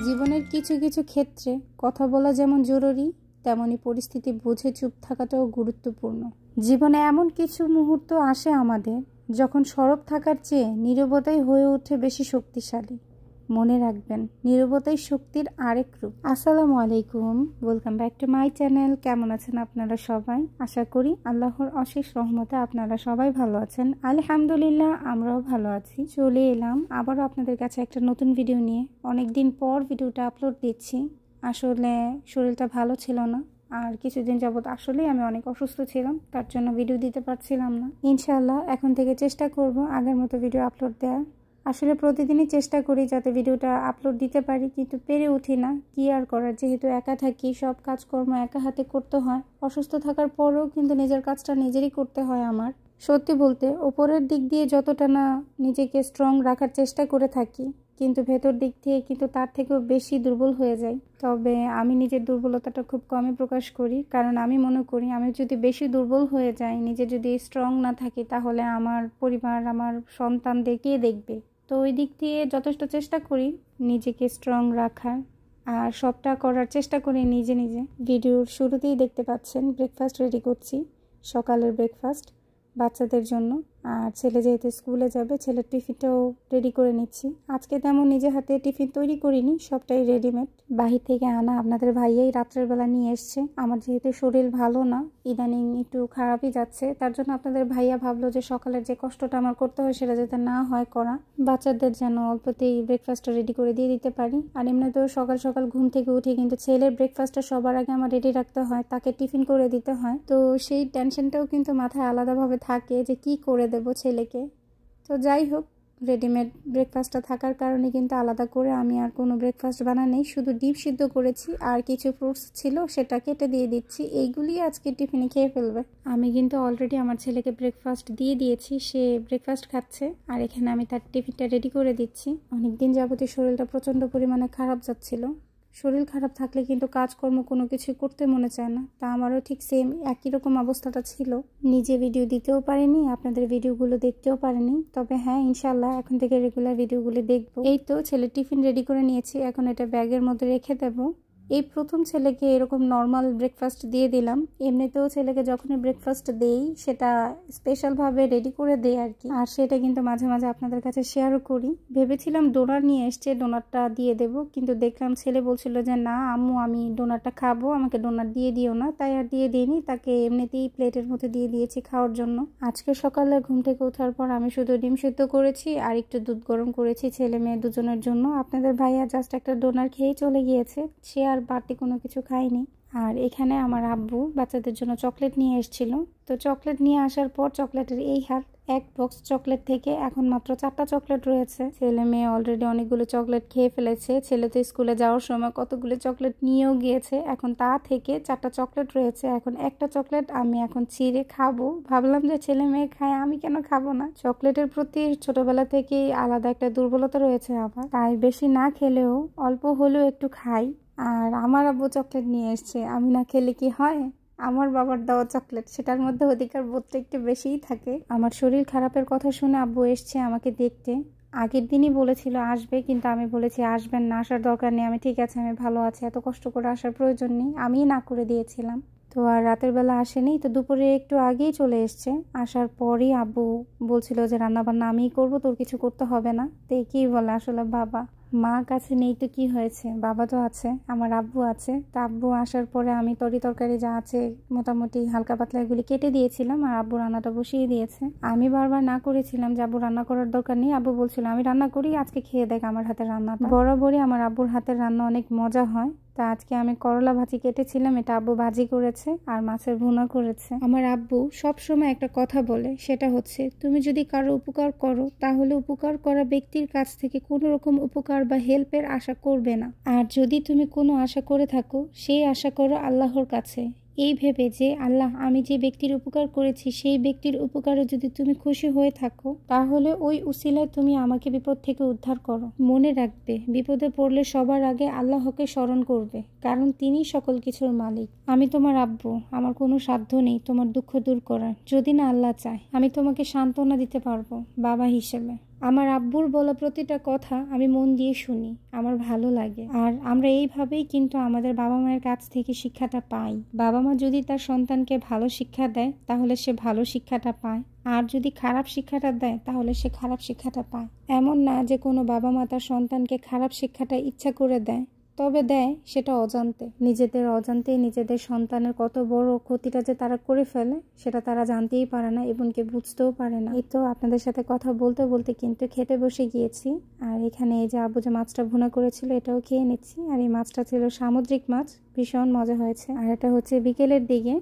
জীবনের কিছু কিছু ক্ষেত্রে কথা বলা যেমন জরুরি, তেমনি পরিস্থিতি বুঝে চুপ থাকাটাও গুরুত্বপূর্ণ। জীবনে এমন কিছু মুহূর্ত আসে আমাদের, যখন সরব থাকার চেয়ে নীরবতাই হয়ে ওঠে বেশি শক্তিশালী। মনে রাখবেন, নীরবতাই শক্তির আরেক রূপ। আসসালামু আলাইকুম, welcome back to my channel. কেমন আছেন আপনারা সবাই? আশা করি আল্লাহর অশেষ রহমতে আপনারা সবাই ভালো আছেন। আলহামদুলিল্লাহ, আমরাও ভালো আছি। চলে এলাম আবারও আপনাদের কাছে একটা নতুন ভিডিও নিয়ে। অনেকদিন পর ভিডিওটা আপলোড দিচ্ছি। আসলে শরীরটা ভালো ছিল না, আর কিছুদিন যাবত আসলেই আমি অনেক অসুস্থ ছিলাম, তার জন্য ভিডিও দিতে পারছিলাম না। ইনশাআল্লাহ এখন থেকে চেষ্টা করব আগের মতো ভিডিও আপলোড দেওয়ার। আসলে প্রতিদিনই চেষ্টা করি যাতে ভিডিওটা আপলোড দিতে পারি, কিন্তু পেরে উঠি না। কি আর করার, যেহেতু একা থাকি, সব কাজকর্ম একা হাতে করতে হয়। অসুস্থ থাকার পরেও কিন্তু নিজের কাজটা নিজেরই করতে হয় আমার। সত্যি বলতে ওপরের দিক দিয়ে যতটা না নিজেকে স্ট্রং রাখার চেষ্টা করে থাকি, কিন্তু ভেতর দিক থেকে কিন্তু তার থেকেও বেশি দুর্বল হয়ে যাই। তবে আমি নিজের দুর্বলতাটা খুব কমই প্রকাশ করি, কারণ আমি মনে করি আমি যদি বেশি দুর্বল হয়ে যাই, নিজে যদি স্ট্রং না থাকি, তাহলে আমার পরিবার, আমার সন্তানদের কে দেখবে। তো ওই দিক দিয়ে যথেষ্ট চেষ্টা করি নিজেকে স্ট্রং রাখার, আর সবটা করার চেষ্টা করি নিজে নিজে। ভিডিওর শুরুতেই দেখতে পাচ্ছেন ব্রেকফাস্ট রেডি করছি, সকালের ব্রেকফাস্ট বাচ্চাদের জন্য। আর ছেলে যেহেতু স্কুলে যাবে, ছেলের টিফিনটাও রেডি করে নিচ্ছি। আজকে তেমন নিজে হাতে টিফিন তৈরি করিনি, সবটাই রেডিমেড, বাহির থেকে আনা। আপনাদের ভাইয়াই রাত্রের বেলা নিয়ে এসছে। আমার যেহেতু শরীর ভালো না, ইদানিং একটু খারাপই যাচ্ছে, তার জন্য আপনাদের ভাইয়া ভাবলো যে সকালের যে কষ্টটা আমার করতে হয় সেটা যাতে না হয় করা, বাচ্চাদের যেন অল্পতেই ব্রেকফাস্টটা রেডি করে দিয়ে দিতে পারি। আর এমনিতেও সকাল সকাল ঘুম থেকে উঠে কিন্তু ছেলের ব্রেকফাস্টটা সবার আগে আমার রেডি রাখতে হয়, তাকে টিফিন করে দিতে হয়। তো সেই টেনশনটাও কিন্তু মাথায় আলাদাভাবে থাকে যে কি করে দেবো ছেলেকে। তো যাই হোক, রেডিমেড ব্রেকফাস্টটা থাকার কারণে কিন্তু আলাদা করে আমি আর কোনো ব্রেকফাস্ট বানাই, শুধু ডিম সিদ্ধ করেছি আর কিছু ফ্রুটস ছিল সেটা কেটে দিয়ে দিচ্ছি। এইগুলি আজকে টিফিনে খেয়ে ফেলবে। আমি কিন্তু অলরেডি আমার ছেলেকে ব্রেকফাস্ট দিয়ে দিয়েছি, সে ব্রেকফাস্ট খাচ্ছে, আর এখানে আমি তার টিফিনটা রেডি করে দিচ্ছি। অনেকদিন যাবতীয় শরীরটা প্রচণ্ড পরিমাণে খারাপ যাচ্ছিল। শরীর খারাপ থাকলে কিন্তু কাজকর্ম কোনো কিছু করতে মনে চায় না। তা আমারও ঠিক সেম একই রকম অবস্থাটা ছিল। নিজে ভিডিও দিতেও পারিনি, আপনাদের ভিডিওগুলো দেখতেও পারিনি। তবে হ্যাঁ, ইনশাল্লাহ এখন থেকে রেগুলার ভিডিওগুলো দেখবো। এই তো ছেলে টিফিন রেডি করে নিয়েছি, এখন এটা ব্যাগের মধ্যে রেখে দেবো। এই প্রথম ছেলেকে এরকম নর্মাল ব্রেকফাস্ট দিয়ে দিলাম। এমনিতেও ছেলেকে যখনই ব্রেকফাস্ট দেই সেটা স্পেশালভাবে রেডি করে দেই আর কি, আর সেটা কিন্তু মাঝে মাঝে আপনাদের কাছে শেয়ারও করি। ভেবেছিলাম ডোনার নিয়ে এসছে, ডোনারটা দিয়ে দেব, কিন্তু দেখলাম ছেলে বলছিল যে না আম্মু, আমি ডোনারটা খাবো, আমাকে ডোনার দিয়ে দিও না। তাই আর দিয়ে দিইনি, তাকে এমনিতেই প্লেটের মধ্যে দিয়ে দিয়েছি খাওয়ার জন্য। আজকে সকালে ঘুম থেকে ওঠার পর আমি শুধু ডিম সিদ্ধ করেছি আর একটু দুধ গরম করেছি ছেলে মেয়ে দুজনের জন্য। আপনাদের ভাইয়া জাস্ট একটা ডোনার খেয়েই চলে গিয়েছে, সে আর বাড়তি কোনো কিছু খায়নি। আর এখানে আমার আব্বু বাচ্চাদের জন্য চকলেট নিয়ে এসেছিল। তো চকলেট নিয়ে আসার পর চকলেটের এই হাত, এক বক্স চকলেট থেকে এখন মাত্র 4টা চকলেট রয়েছে। ছেলে মেয়ে অলরেডি অনেকগুলো চকলেট খেয়ে ফেলেছে। ছেলে তো স্কুলে যাওয়ার সময় কতগুলো চকলেট নিয়েও গিয়েছে, এখন তা থেকে 4টা চকলেট রয়েছে। এখন একটা চকলেট আমি এখন ছিঁড়ে খাবো। ভাবলাম যে ছেলে মেয়ে খায়, আমি কেন খাবো না। চকলেটের প্রতি ছোটবেলা থেকেই আলাদা একটা দুর্বলতা রয়েছে আমার, তাই বেশি না খেলেও অল্প হলেও একটু খাই। আর আমার আব্বু চকলেট নিয়ে এসছে, আমি না খেলে কি হয়? আমার বাবার দেওয়া চকলেট, সেটার মধ্যে অধিকার বোধটা একটু বেশিই থাকে। আমার শরীর খারাপের কথা শুনে আব্বু এসছে আমাকে দেখতে। আগের দিনই বলেছিল আসবে, কিন্তু আমি বলেছি আসবেন না, আসার দরকার নেই, আমি ঠিক আছে, আমি ভালো আছি, এত কষ্ট করে আসার প্রয়োজন নেই, আমিই না করে দিয়েছিলাম। তো আর রাতের বেলা আসেনি, তো দুপুরে একটু আগেই চলে এসছে। আসার পরই আব্বু বলছিল যে রান্না বান্না আমিই করবো, তোর কিছু করতে হবে না। তো কি বলে, আসলে বাবা মা কাছে নেই তো কি হয়েছে, বাবা তো আছে, আমার আব্বু আছে। তা আব্বু আসার পরে আমি তরকারি যা আছে মোটামুটি হালকা পাতলা এগুলি কেটে দিয়েছিলাম, আর আব্বু রান্নাটা বসিয়ে দিয়েছে। আমি বারবার না করেছিলাম যে আব্বু রান্না করার দরকার নেই। আব্বু বলছিল আমি রান্না করি, আজকে খেয়ে দেখ আমার হাতের রান্নাটা। বরাবরই আমার আব্বুর হাতের রান্না অনেক মজা হয়। তা আজকে আমি করলা ভাজি কেটেছিলাম, এটা আব্বু ভাজি করেছে, আর মাছের ভুনা করেছে। আমার আব্বু সব সময় একটা কথা বলে, সেটা হচ্ছে তুমি যদি কারো উপকার করো, তাহলে উপকার করা ব্যক্তির কাছ থেকে কোনো রকম উপকার বা হেল্পের আশা করবে না। আর যদি তুমি কোনো আশা করে থাকো, সেই আশা করো আল্লাহর কাছে, এই ভেবে যে আল্লাহ, আমি যে ব্যক্তির উপকার করেছি সেই ব্যক্তির উপকারে যদি তুমি খুশি হয়ে থাকো, তাহলে ওই উসিলায় তুমি আমাকে বিপদ থেকে উদ্ধার করো। মনে রাখবে, বিপদে পড়লে সবার আগে আল্লাহকে স্মরণ করবে, কারণ তিনি সকল কিছুর মালিক। আমি তোমার আব্বু, আমার কোনো সাধ্য নেই তোমার দুঃখ দূর করার, যদি না আল্লাহ চায়। আমি তোমাকে সান্ত্বনা দিতে পারবো বাবা হিসেবে। আমার আব্বুর বলা প্রতিটা কথা আমি মন দিয়ে শুনি, আমার ভালো লাগে। আর আমরা এইভাবেই কিন্তু আমাদের বাবা মায়ের কাছ থেকে শিক্ষাটা পাই। বাবা মা যদি তার সন্তানকে ভালো শিক্ষা দেয় তাহলে সে ভালো শিক্ষাটা পায়, আর যদি খারাপ শিক্ষাটা দেয় তাহলে সে খারাপ শিক্ষাটা পায়। এমন না যে কোনো বাবা মা তার সন্তানকে খারাপ শিক্ষাটা ইচ্ছা করে দেয়, তবে দেয় সেটা অজান্তে। নিজেদের অজান্তে নিজেদের সন্তানের কত বড় ক্ষতিটা যে তারা করে ফেলে সেটা তারা জানতেই পারে না এবং কে বুঝতেও পারে না। এই তো আপনাদের সাথে কথা বলতে বলতে কিন্তু খেতে বসে গিয়েছি। আর এখানে এই যে আব্বু যে মাছটা ভুনা করেছিল এটাও খেয়ে নিচ্ছি। আর এই মাছটা ছিল সামুদ্রিক মাছ, ভীষণ মজা হয়েছে। আর এটা হচ্ছে বিকেলের দিকে।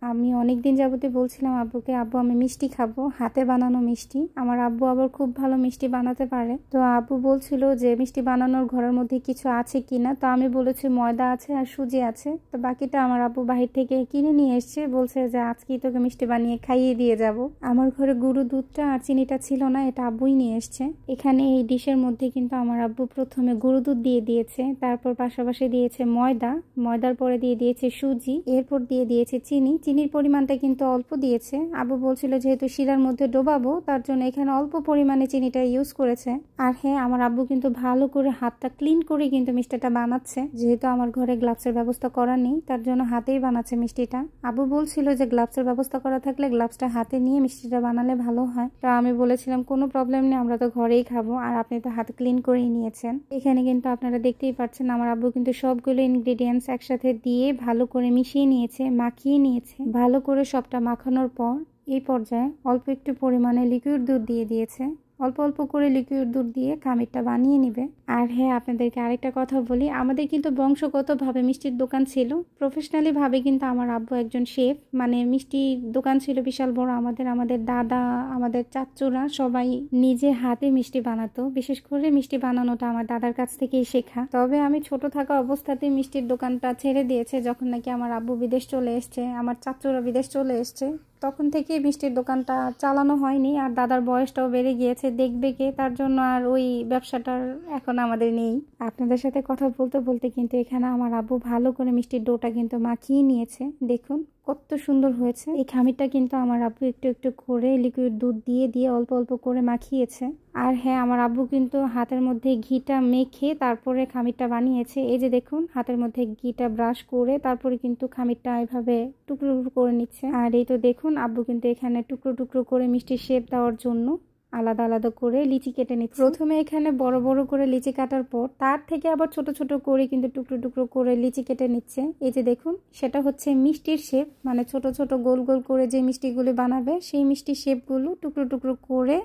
আমি অনেক দিন যাবতই বলছিলাম আব্বুকে, আব্বু আমি মিষ্টি খাবো, হাতে বানানো মিষ্টি। আমার আব্বু আবার খুব ভালো মিষ্টি বানাতে পারে। তো আব্বু বলছিল যে মিষ্টি বানানোর ঘরের মধ্যে কিছু আছে কিনা। তো আমি বলেছি ময়দা আছে আর সুজি আছে। তো বাকিটা আমার আব্বু বাহির থেকে কিনে নিয়ে এসছে, বলছে যে আজকেই তোকে মিষ্টি বানিয়ে খাইয়ে দিয়ে যাব। আমার ঘরে গরু দুধটা আর চিনিটা ছিল না, এটা আব্বুই নিয়ে এসছে। এখানে এই ডিশের মধ্যে কিন্তু আমার আব্বু প্রথমে গরু দুধ দিয়ে দিয়েছে, তারপর পাশাপাশি দিয়েছে ময়দা, ময়দার পরে দিয়ে দিয়েছে সুজি, এরপর দিয়ে দিয়েছে চিনি। চিনির পরিমাণটা কিন্তু অল্প দিয়েছে। আব্বু বলছিল যেহেতু শিরার মধ্যে ডোবাবো তার জন্য এখানে অল্প পরিমাণে চিনিটা ইউজ করেছে। আর হ্যাঁ, আমার আব্বু কিন্তু ভালো করে হাতটা ক্লিন করে কিন্তু মিষ্টিটা বানাচ্ছে। যেহেতু আমার ঘরে গ্লাভসের ব্যবস্থা করা নেই তার জন্য হাতেই বানাচ্ছে মিষ্টিটা। আব্বু বলছিল যে গ্লাভসের ব্যবস্থা করা থাকলে গ্লাভসটা হাতে নিয়ে মিষ্টিটা বানালে ভালো হয়। তো আমি বলেছিলাম কোনো প্রবলেম নেই, আমরা তো ঘরেই খাবো, আর আপনি তো হাত ক্লিন করেই নিয়েছেন। এখানে কিন্তু আপনারা দেখতেই পাচ্ছেন আমার আব্বু কিন্তু সবগুলো ইনগ্রিডিয়েন্টস একসাথে দিয়ে ভালো করে মিশিয়ে নিয়েছে, মাখিয়ে নিয়েছে। ভালো করে সবটা মাখানোর পর এই পর্যায়ে অল্প একটু পরিমাণে লিকুইড দুধ দিয়ে দিয়েছে। অল্প অল্প করে লিকুইড দুধ দিয়ে খামিরটা বানিয়ে নেবে। আর হ্যাঁ, আপনাদেরকে আরেকটা কথা বলি, আমাদের কিন্তু বংশগতভাবে মিষ্টির দোকান ছিল। প্রফেশনালি ভাবে কিন্তু আমার আব্বু একজন শেফ, মানে মিষ্টির দোকান ছিল বিশাল বড়। আমাদের দাদা, আমাদের চাচুরা সবাই নিজে হাতে মিষ্টি বানাতো। বিশেষ করে মিষ্টি বানানোটা আমার দাদার কাছ থেকেই শেখা। তবে আমি ছোট থাকা অবস্থাতেই মিষ্টির দোকানটা ছেড়ে দিয়েছে যখন নাকি আমার আব্বু বিদেশ চলে এসছে, আমার চাচুরা বিদেশ চলে এসছে। তখন থেকে মিষ্টির দোকানটা চালানো হয়নি। আর দাদার বয়সটাও বেড়ে গিয়েছে, দেখবে কে, তার জন্য আর ওই ব্যবসাটার এখন আমাদের নেই। আপনাদের সাথে কথা বলতে বলতে কিন্তু এখানে আমার আব্বু ভালো করে মিষ্টির ডোটা কিন্তু মাখিয়ে নিয়েছে। দেখুন কত সুন্দর হয়েছে। এই খামিরটা কিন্তু আমার আব্বু একটু একটু করে লিকুইড দুধ দিয়ে দিয়ে অল্প অল্প করে মাখিয়েছে। আর হ্যাঁ, আমার আব্বু কিন্তু হাতের মধ্যে ঘিটা মেখে তারপরে খামিরটা বানিয়েছে। এই যে দেখুন, হাতের মধ্যে ঘিটা ব্রাশ করে তারপরে কিন্তু খামিরটা এভাবে টুকরো টুকরো করে নিচ্ছে। আর এই তো দেখুন, আব্বু কিন্তু এখানে টুকরো টুকরো করে মিষ্টির শেপ দেওয়ার জন্য আলাদা আলাদা করে লিচি কেটে নিচ্ছে। প্রথমে এখানে বড় বড় করে লিচি কাটার পর তার থেকে আবার ছোট ছোট করে কিন্তু টুকরো টুকরো করে লিচি কেটে নিচ্ছে। এই যে দেখুন, সেটা হচ্ছে মিষ্টির শেপ, মানে ছোট ছোট গোল গোল করে যে মিষ্টিগুলো বানাবে সেই মিষ্টির শেপগুলো টুকরো টুকরো করে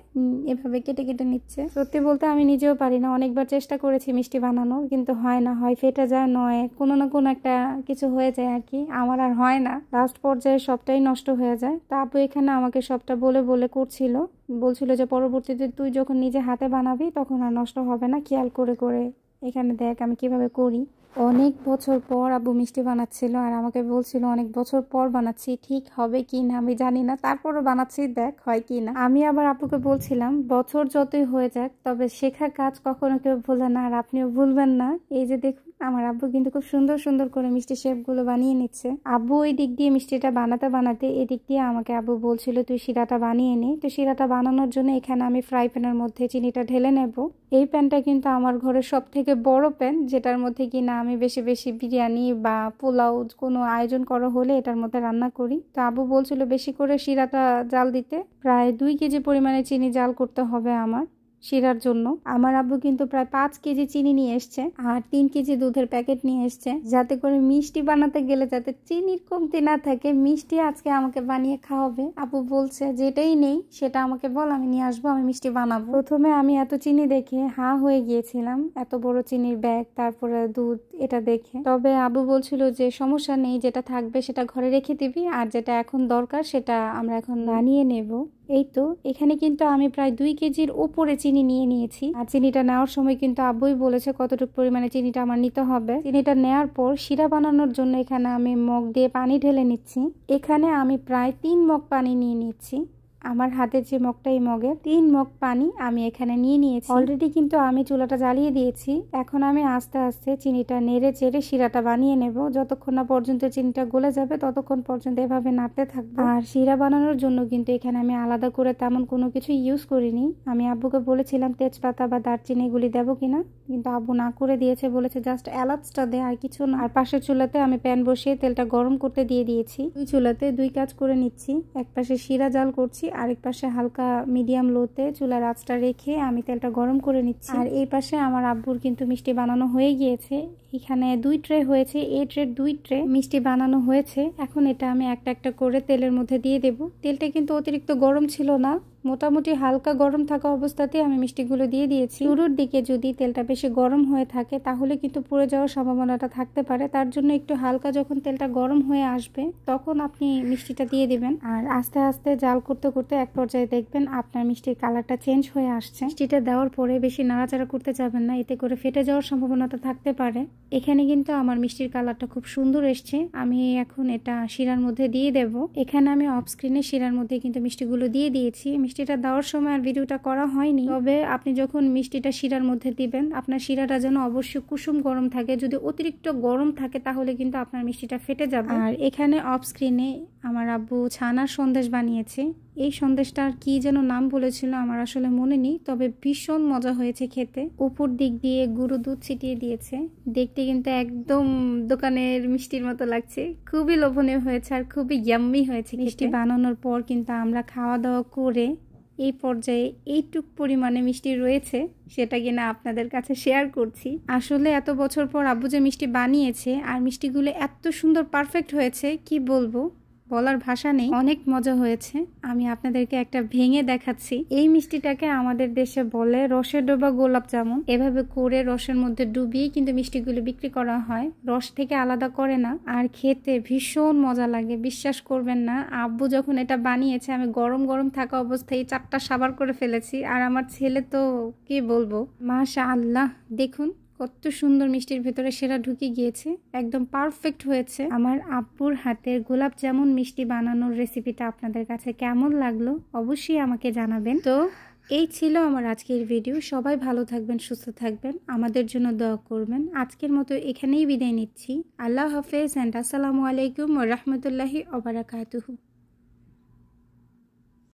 এভাবে কেটে কেটে নিচ্ছে। সত্যি বলতে আমি নিজেও পারি না, অনেকবার চেষ্টা করেছি মিষ্টি বানানোর, কিন্তু হয় না, হয় ফেটে যায়, নয় কোনো না কোনো একটা কিছু হয়ে যায় আর কি। আমার আর হয় না, লাস্ট পর্যায়ে সবটাই নষ্ট হয়ে যায়। তা আপু এখানে আমাকে সবটা বলে বলে করছিল, বলছিল যে পরবর্তীতে তুই যখন নিজে হাতে বানাবি তখন আর নষ্ট হবে না, খেয়াল করে করে এখানে দেখ আমি কিভাবে করি। অনেক বছর পর আব্বু মিষ্টি বানাচ্ছিল আর আমাকে বলছিল অনেক বছর পর বানাচ্ছি, ঠিক হবে কি না আমি জানি না, তারপরও বানাচ্ছি, দেখ হয় কি না। আমি আবার আব্বুকে বলছিলাম বছর যতই হয়ে যাক তবে শেখা কাজ কখনো কেউ ভুলে না, আর আপনিও ভুলবেন না। এই যে দেখুন, আমার আব্বু কিন্তু খুব সুন্দর সুন্দর করে মিষ্টি শেপগুলো বানিয়ে নিচ্ছে। আব্বু ওই দিক দিয়ে মিষ্টিটা বানাতে বানাতে এদিক দিয়ে আমাকে আব্বু বলছিল তুই শিরাটা বানিয়ে নে। তো শিরাটা বানানোর জন্য এখানে আমি ফ্রাই প্যানের মধ্যে চিনিটা ঢেলে নেব। এই প্যানটা কিন্তু আমার ঘরের সব থেকে বড় প্যান, যেটার মধ্যে কিনা আমি বেশি বেশি বিরিয়ানি বা পোলাও কোনো আয়োজন করা হলে এটার মধ্যে রান্না করি। তো আব্বু বলছিল বেশি করে শিরাটা জাল দিতে, প্রায় 2 কেজি পরিমাণে চিনি জাল করতে হবে আমার শিরার জন্য। আমার আব্বু কিন্তু প্রায় 5 কেজি চিনি নিয়ে এসছে আর 3 কেজি দুধের প্যাকেট নিয়ে এসছে, যাতে করে মিষ্টি বানাতে গেলে যাতে চিনির কমতি না থাকে। মিষ্টি আজকে আমাকে বানিয়ে খাওয়াবে। আব্বু বলছে যেটাই নেই সেটা আমাকে বল, আমি নিয়ে আসবো, আমি মিষ্টি বানাবো। প্রথমে আমি এত চিনি দেখে হা হয়ে গিয়েছিলাম, এত বড় চিনির ব্যাগ, তারপরে দুধ, এটা দেখে। তবে আব্বু বলছিল যে সমস্যা নেই, যেটা থাকবে সেটা ঘরে রেখে দিবি, আর যেটা এখন দরকার সেটা আমরা এখন বানিয়ে নেব। এই তো এখানে কিন্তু আমি প্রায় 2 কেজির উপরে চিনি নিয়ে নিয়েছি। আর চিনিটা নেওয়ার সময় কিন্তু আব্বুই বলেছে কতটুকু পরিমাণে চিনিটা আমার নিতে হবে। চিনিটা নেওয়ার পর শিরা বানানোর জন্য এখানে আমি মগ দিয়ে পানি ঢেলে নিচ্ছি। এখানে আমি প্রায় 3 মগ পানি নিয়ে নিচ্ছি। আমার হাতের যে মগটা, এই মগে 3 মগ পানি আমি এখানে নিয়ে নিয়েছি। অলরেডি কিন্তু আমি চুলাটা জ্বালিয়ে দিয়েছি। এখন আমি আস্তে আস্তে চিনিটা নেড়ে চেড়ে শিরাটা বানিয়ে নেব। যতক্ষণ না পর্যন্ত চিনিটা গলে যাবে ততক্ষণ পর্যন্ত এভাবে নাড়তে থাকবো। আর শিরা বানানোর জন্য কিন্তু এখানে আমি আলাদা করে তেমন কোনো কিছু ইউজ করিনি। আমি আব্বুকে বলেছিলাম তেজপাতা বা দারচিনি এগুলি দেবো কিনা, কিন্তু আব্বু না করে দিয়েছে, বলেছে জাস্ট এলাচটা দে, আর কিছু না। আর পাশের চুলাতে আমি প্যান বসিয়ে তেলটা গরম করতে দিয়ে দিয়েছি। দুই চুলাতে দুই কাজ করে নিচ্ছি। এক পাশে শিরা জাল করছি, আরেক পাশে হালকা মিডিয়াম লোতে চুলার আঁচটা রেখে আমি তেলটা গরম করে নিচ্ছি। আর এই পাশে আমার আব্বুর কিন্তু মিষ্টি বানানো হয়ে গিয়েছে। এখানে 2 ট্রে হয়েছে, এই ট্রে 2 ট্রে মিষ্টি বানানো হয়েছে। এখন এটা আমি একটা একটা করে তেলের মধ্যে দিয়ে দেব। তেলটা কিন্তু অতিরিক্ত গরম ছিল না, মোটামুটি হালকা গরম থাকা অবস্থাতে আমি মিষ্টিগুলো দিয়ে দিয়েছি। শুরুর দিকে যদি তেলটা বেশি গরম হয়ে থাকে তাহলে কিন্তু পুড়ে যাওয়ার সম্ভাবনাটা থাকতে পারে। তার জন্য একটু হালকা যখন তেলটা গরম হয়ে আসবে তখন আপনি মিষ্টিটা দিয়ে দিবেন। আর আস্তে আস্তে জাল করতে করতে এক পর্যায়ে দেখবেন আপনার মিষ্টির কালারটা চেঞ্জ হয়ে আসছে। মিষ্টিটা দেওয়ার পরে বেশি নাড়াচাড়া করতে যাবেন না, এতে করে ফেটে যাওয়ার সম্ভাবনাটা থাকতে পারে। এখানে কিন্তু আমার মিষ্টির কালারটা খুব সুন্দর এসছে। আমি এখন এটা শিরার মধ্যে দিয়ে দেব। এখানে আমি অফ স্ক্রিনে শিরার মধ্যে কিন্তু মিষ্টিগুলো দিয়ে দিয়েছি। মিষ্টিটা দেওয়ার সময় আর ভিডিওটা করা হয়নি, তবে আপনি যখন মিষ্টিটা শিরার মধ্যে দিবেন আপনার শিরাটা যেন অবশ্যই কুসুম গরম থাকে। যদি অতিরিক্ত গরম থাকে তাহলে কিন্তু আপনার মিষ্টিটা ফেটে যাবে। আর এখানে অফ স্ক্রিনে আমার আব্বু ছানার সন্দেশ বানিয়েছে। এই সন্দেশটার কি যেন নাম বলেছিল আমার আসলে মনে নেই, তবে ভীষণ মজা হয়েছে খেতে। উপর দিক দিয়ে গুঁড়ো দুধ ছিটিয়ে দিয়েছে। দেখতে কিন্তু একদম দোকানের মিষ্টির মতো লাগছে। খুবই লোভনীয় হয়েছে আর খুবই ইয়াম্মি হয়েছে। মিষ্টি বানানোর পর কিন্তু আমরা খাওয়া দাওয়া করে এই পর্যায়ে এইটুক পরিমাণে মিষ্টি রয়েছে সেটা কিনা আপনাদের কাছে শেয়ার করছি। আসলে এত বছর পর আব্বু যে মিষ্টি বানিয়েছে আর মিষ্টিগুলো এত সুন্দর পারফেক্ট হয়েছে, কি বলবো, বলার ভাষা নেই। অনেক মজা হয়েছে। আমি আপনাদেরকে একটা ভেঙে দেখাচ্ছি। এই মিষ্টিটাকে আমাদের দেশে বলে রসে ডোবা গোলাপ জামুন। এভাবে করে রসের মধ্যে ডুবিয়ে কিন্তু মিষ্টিগুলো বিক্রি করা হয়, রস থেকে আলাদা করে না। আর খেতে ভীষণ মজা লাগে, বিশ্বাস করবেন না। আব্বু যখন এটা বানিয়েছে আমি গরম গরম থাকা অবস্থায় 4টা সাবার করে ফেলেছি। আর আমার ছেলে তো কি বলবো, মাশাআল্লাহ, দেখুন কত সুন্দর মিষ্টির ভেতরে সেরা ঢুকে গিয়েছে, একদম পারফেক্ট হয়েছে। আমার আব্বুর হাতের গোলাপ জামুন মিষ্টি বানানোর রেসিপিটা আপনাদের কাছে কেমন লাগলো অবশ্যই আমাকে জানাবেন। তো এই ছিল আমার আজকের ভিডিও। সবাই ভালো থাকবেন, সুস্থ থাকবেন, আমাদের জন্য দোয়া করবেন। আজকের মতো এখানেই বিদায় নিচ্ছি। আল্লাহ হাফেজ অ্যান্ড আসসালামু আলাইকুম ওয়া রাহমাতুল্লাহি ওয়া বারাকাতুহু।